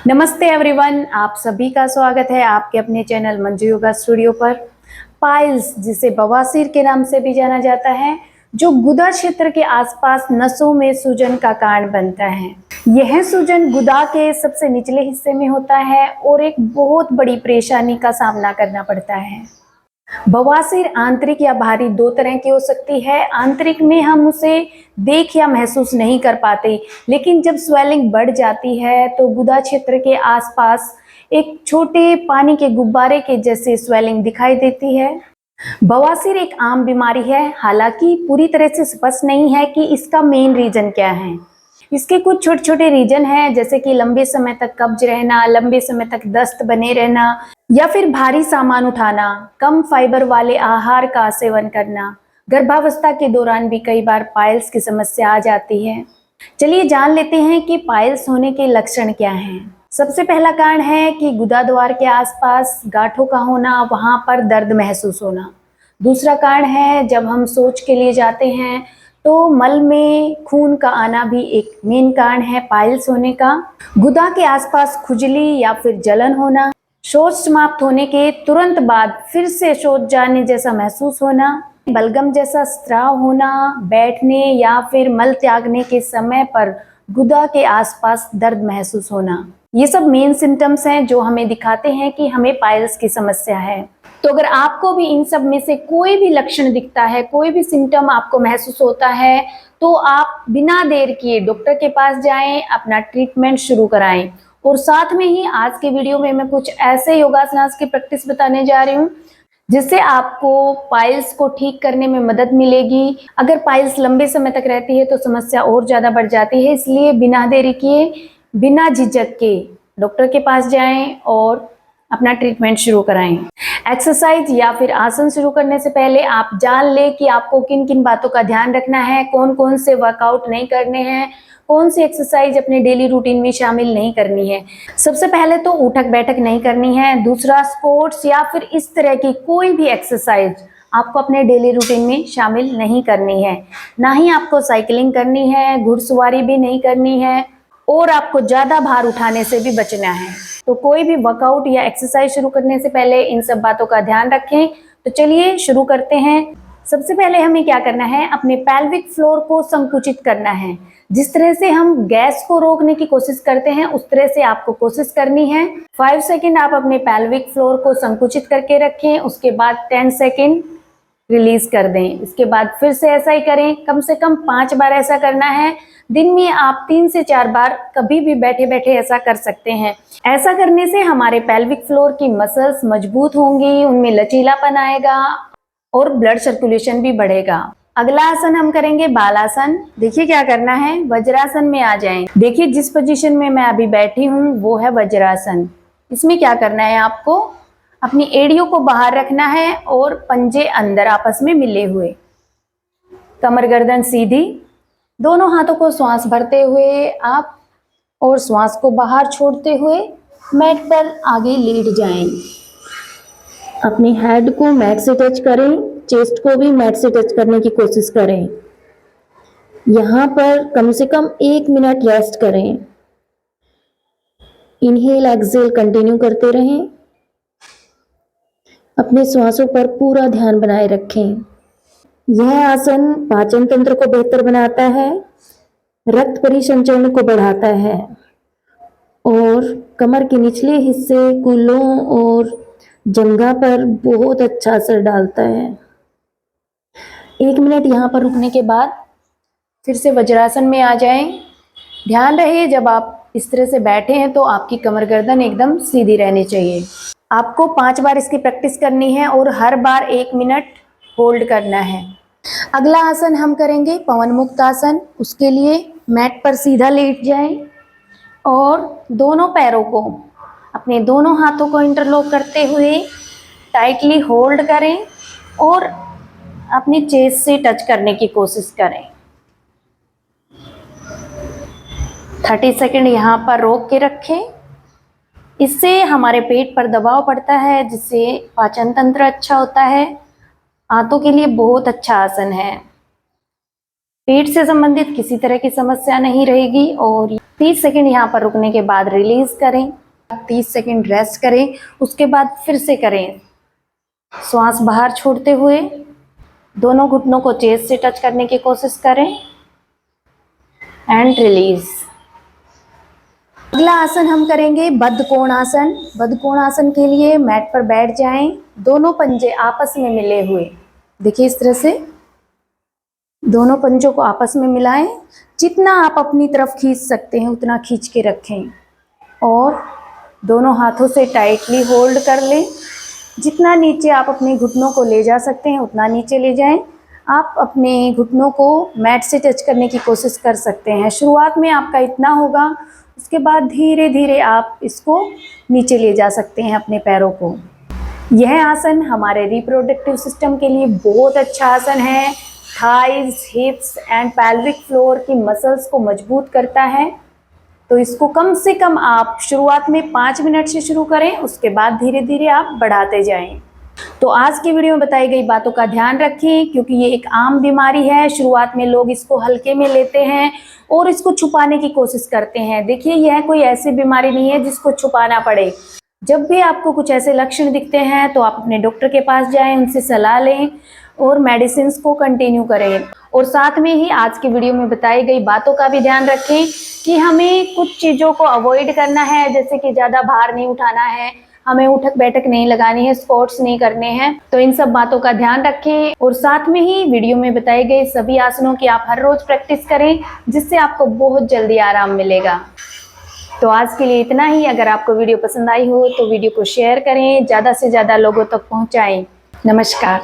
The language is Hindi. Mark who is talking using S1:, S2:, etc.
S1: नमस्ते एवरीवन, आप सभी का स्वागत है आपके अपने चैनल मंजू योगा स्टूडियो पर। पाइल्स, जिसे बवासीर के नाम से भी जाना जाता है, जो गुदा क्षेत्र के आसपास नसों में सूजन का कारण बनता है। यह सूजन गुदा के सबसे निचले हिस्से में होता है और एक बहुत बड़ी परेशानी का सामना करना पड़ता है। बवासीर आंतरिक या बाहरी दो तरह की हो सकती है। आंतरिक में हम उसे देख या महसूस नहीं कर पाते, लेकिन जब स्वेलिंग बढ़ जाती है तो गुदा क्षेत्र के आसपास एक छोटे पानी के गुब्बारे के जैसे स्वेलिंग दिखाई देती है। बवासीर एक आम बीमारी है, हालांकि पूरी तरह से स्पष्ट नहीं है कि इसका मेन रीजन क्या है। इसके कुछ छोटे छोटे रीजन हैं, जैसे कि लंबे समय तक कब्ज रहना, लंबे समय तक दस्त बने रहना, या फिर भारी सामान उठाना, कम फाइबर वाले आहार का सेवन करना। गर्भावस्था के दौरान भी कई बार पाइल्स की समस्या आ जाती है। चलिए जान लेते हैं कि पाइल्स होने के लक्षण क्या हैं। सबसे पहला कारण है कि गुदा द्वार के आसपास गांठों का होना, वहां पर दर्द महसूस होना। दूसरा कारण है जब हम शौच के लिए जाते हैं तो मल में खून का आना भी एक मेन कारण है पाइल्स होने का। गुदा के आसपास खुजली या फिर जलन होना, शौच समाप्त होने के तुरंत बाद फिर से शौच जाने जैसा महसूस होना, बलगम जैसा स्राव होना, बैठने या फिर मल त्यागने के समय पर गुदा के आसपास दर्द महसूस होना। ये सब मेन सिम्टम्स हैं जो हमें दिखाते हैं कि हमें पाइल्स की समस्या है। तो अगर आपको भी इन सब में से कोई भी लक्षण दिखता है, कोई भी सिम्टम आपको महसूस होता है, तो आप बिना देर किए डॉक्टर के पास जाएं, अपना ट्रीटमेंट शुरू कराएं। और साथ में ही आज के वीडियो में मैं कुछ ऐसे योगासनास की प्रैक्टिस बताने जा रही हूँ जिससे आपको पाइल्स को ठीक करने में मदद मिलेगी। अगर पाइल्स लंबे समय तक रहती है तो समस्या और ज़्यादा बढ़ जाती है, इसलिए बिना देरी किए, बिना झिझक के डॉक्टर के पास जाएं और अपना ट्रीटमेंट शुरू कराएं। एक्सरसाइज या फिर आसन शुरू करने से पहले आप जान लें कि आपको किन किन बातों का ध्यान रखना है, कौन कौन से वर्कआउट नहीं करने हैं, कौन सी एक्सरसाइज अपने डेली रूटीन में शामिल नहीं करनी है। सबसे पहले तो उठक बैठक नहीं करनी है। दूसरा, स्पोर्ट्स या फिर इस तरह की कोई भी एक्सरसाइज आपको अपने डेली रूटीन में शामिल नहीं करनी है। ना ही आपको साइकिलिंग करनी है, घुड़सवारी भी नहीं करनी है, और आपको ज़्यादा भार उठाने से भी बचना है। तो कोई भी वर्कआउट या एक्सरसाइज शुरू करने से पहले इन सब बातों का ध्यान रखें। तो चलिए शुरू करते हैं। सबसे पहले हमें क्या करना है, अपने पेल्विक फ्लोर को संकुचित करना है। जिस तरह से हम गैस को रोकने की कोशिश करते हैं, उस तरह से आपको कोशिश करनी है। 5 सेकेंड आप अपने पेल्विक फ्लोर को संकुचित करके रखें, उसके बाद 10 सेकेंड रिलीज कर दें। इसके बाद फिर से ऐसा ही करें, कम से कम 5 बार ऐसा करना है। दिन में आप 3 से 4 बार कभी भी बैठे बैठे ऐसा कर सकते हैं। ऐसा करने से हमारे पेल्विक फ्लोर की मसल्स मजबूत होंगी, उनमें लचीलापन आएगा और ब्लड सर्कुलेशन भी बढ़ेगा। अगला आसन हम करेंगे बालासन। देखिए क्या करना है, वज्रासन में आ जाएं। देखिए जिस पोजीशन में मैं अभी बैठी हूँ वो है वज्रासन। इसमें क्या करना है, आपको अपनी एड़ियों को बाहर रखना है और पंजे अंदर आपस में मिले हुए, कमर गर्दन सीधी, दोनों हाथों को श्वास भरते हुए आप और श्वास को बाहर छोड़ते हुए मैट पर आगे लेट जाएं। अपनी हेड को मैट से टच करें, चेस्ट को भी मैट से टच करने की कोशिश करें। यहाँ पर कम से कम 1 मिनट रेस्ट करें। इनहेल एक्सहेल कंटिन्यू करते रहें। अपने श्वासों पर पूरा ध्यान बनाए रखें। यह आसन पाचन तंत्र को बेहतर बनाता है, रक्त परिसंचरण को बढ़ाता है और कमर के निचले हिस्से, कूल्हों और जंघा पर बहुत अच्छा असर डालता है। 1 मिनट यहाँ पर रुकने के बाद फिर से वज्रासन में आ जाएं। ध्यान रहे जब आप इस तरह से बैठे हैं तो आपकी कमर गर्दन एकदम सीधी रहनी चाहिए। आपको 5 बार इसकी प्रैक्टिस करनी है और हर बार 1 मिनट होल्ड करना है। अगला आसन हम करेंगे पवन मुक्त आसन। उसके लिए मैट पर सीधा लेट जाएं और दोनों पैरों को, अपने दोनों हाथों को इंटरलॉक करते हुए टाइटली होल्ड करें और अपनी चेस्ट से टच करने की कोशिश करें। 30 सेकेंड यहाँ पर रोक के रखें। इससे हमारे पेट पर दबाव पड़ता है, जिससे पाचन तंत्र अच्छा होता है। आंतों के लिए बहुत अच्छा आसन है। पेट से संबंधित किसी तरह की समस्या नहीं रहेगी और 30 सेकंड यहाँ पर रुकने के बाद रिलीज करें, 30 सेकंड रेस्ट करें, उसके बाद फिर से करें। श्वास बाहर छोड़ते हुए दोनों घुटनों को चेस्ट से टच करने की कोशिश करें एंड रिलीज। अगला आसन हम करेंगे बद्ध कोणासन। बद्ध कोणासन के लिए मैट पर बैठ जाएं, दोनों पंजे आपस में मिले हुए। देखिए इस तरह से दोनों पंजों को आपस में मिलाएं। जितना आप अपनी तरफ खींच सकते हैं उतना खींच के रखें और दोनों हाथों से टाइटली होल्ड कर लें। जितना नीचे आप अपने घुटनों को ले जा सकते हैं उतना नीचे ले जाएं। आप अपने घुटनों को मैट से टच करने की कोशिश कर सकते हैं। शुरुआत में आपका इतना होगा, उसके बाद धीरे धीरे आप इसको नीचे ले जा सकते हैं अपने पैरों को। यह आसन हमारे रिप्रोडक्टिव सिस्टम के लिए बहुत अच्छा आसन है। थाइज, हिप्स एंड पेल्विक फ्लोर की मसल्स को मजबूत करता है। तो इसको कम से कम आप शुरुआत में 5 मिनट से शुरू करें, उसके बाद धीरे धीरे आप बढ़ाते जाएं। तो आज की वीडियो में बताई गई बातों का ध्यान रखें, क्योंकि ये एक आम बीमारी है। शुरुआत में लोग इसको हल्के में लेते हैं और इसको छुपाने की कोशिश करते हैं। देखिए यह कोई ऐसी बीमारी नहीं है जिसको छुपाना पड़े। जब भी आपको कुछ ऐसे लक्षण दिखते हैं तो आप अपने डॉक्टर के पास जाएं, उनसे सलाह लें और मेडिसिन को कंटिन्यू करें। और साथ में ही आज की वीडियो में बताई गई बातों का भी ध्यान रखें कि हमें कुछ चीज़ों को अवॉइड करना है, जैसे कि ज़्यादा भार नहीं उठाना है, हमें उठक बैठक नहीं लगानी है, स्क्वाट्स नहीं करने हैं। तो इन सब बातों का ध्यान रखें और साथ में ही वीडियो में बताए गए सभी आसनों की आप हर रोज प्रैक्टिस करें, जिससे आपको बहुत जल्दी आराम मिलेगा। तो आज के लिए इतना ही। अगर आपको वीडियो पसंद आई हो तो वीडियो को शेयर करें, ज़्यादा से ज़्यादा लोगों तक पहुँचाएं। नमस्कार।